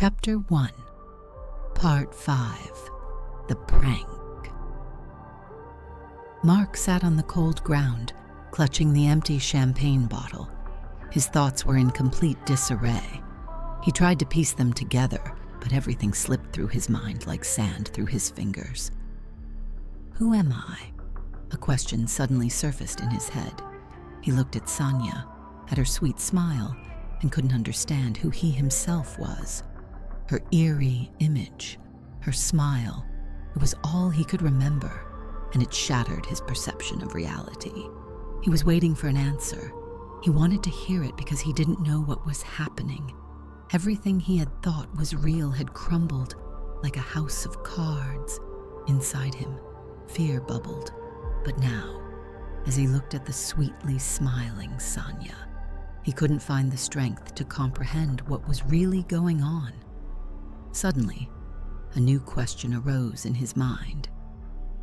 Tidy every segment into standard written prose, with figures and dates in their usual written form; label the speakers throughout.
Speaker 1: Chapter 1, Part 5, The Prank. Mark sat on the cold ground, clutching the empty champagne bottle. His thoughts were in complete disarray. He tried to piece them together, but everything slipped through his mind like sand through his fingers. Who am I? A question suddenly surfaced in his head. He looked at Sania, at her sweet smile, and couldn't understand who he himself was. Her eerie image, her smile, it was all he could remember, and it shattered his perception of reality. He was waiting for an answer. He wanted to hear it because he didn't know what was happening. Everything he had thought was real had crumbled like a house of cards. Inside him, fear bubbled. But now, as he looked at the sweetly smiling Sania, he couldn't find the strength to comprehend what was really going on. Suddenly, a new question arose in his mind.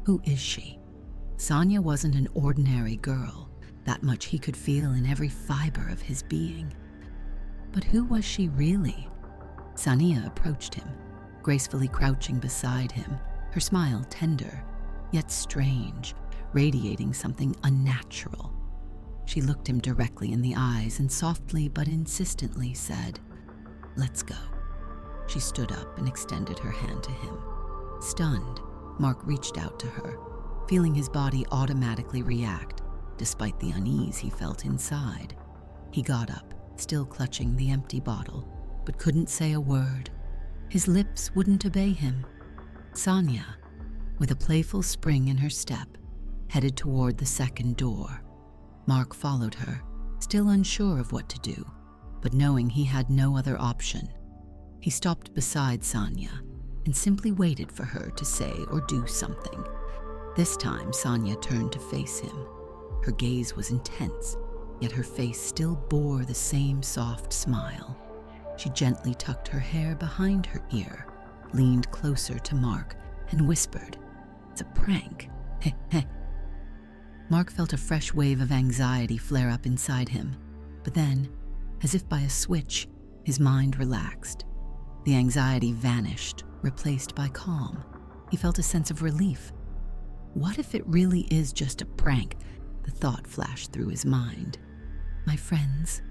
Speaker 1: Who is she? Sania wasn't an ordinary girl. That much he could feel in every fiber of his being. But who was she really? Sania approached him, gracefully crouching beside him, her smile tender, yet strange, radiating something unnatural. She looked him directly in the eyes and softly but insistently said, "Let's go." She stood up and extended her hand to him. Stunned, Mark reached out to her, feeling his body automatically react, despite the unease he felt inside. He got up, still clutching the empty bottle, but couldn't say a word. His lips wouldn't obey him. Sania, with a playful spring in her step, headed toward the second door. Mark followed her, still unsure of what to do, but knowing he had no other option. He stopped beside Sania and simply waited for her to say or do something. This time, Sania turned to face him. Her gaze was intense, yet her face still bore the same soft smile. She gently tucked her hair behind her ear, leaned closer to Mark, and whispered, "It's a prank. Heh heh." Mark felt a fresh wave of anxiety flare up inside him, but then, as if by a switch, his mind relaxed. The anxiety vanished, replaced by calm. He felt a sense of relief. What if it really is just a prank? The thought flashed through his mind. My friends,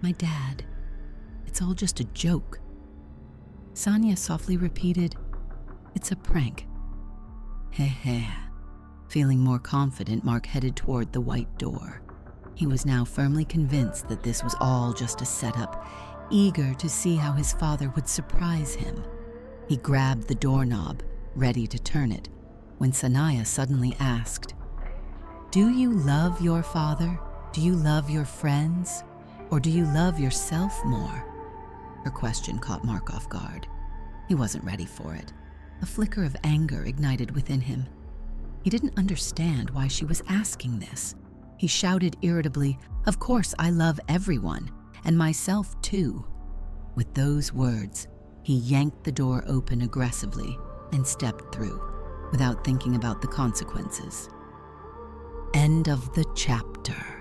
Speaker 1: my dad, it's all just a joke. Sania softly repeated, "It's a prank." Heh heh. Feeling more confident, Mark headed toward the white door. He was now firmly convinced that this was all just a setup, eager to see how his father would surprise him. He grabbed the doorknob, ready to turn it, when Sania suddenly asked, "Do you love your father? Do you love your friends? Or do you love yourself more?" Her question caught Mark off guard. He wasn't ready for it. A flicker of anger ignited within him. He didn't understand why she was asking this. He shouted irritably, "Of course I love everyone, and myself too." With those words, he yanked the door open aggressively and stepped through, without thinking about the consequences. End of the chapter.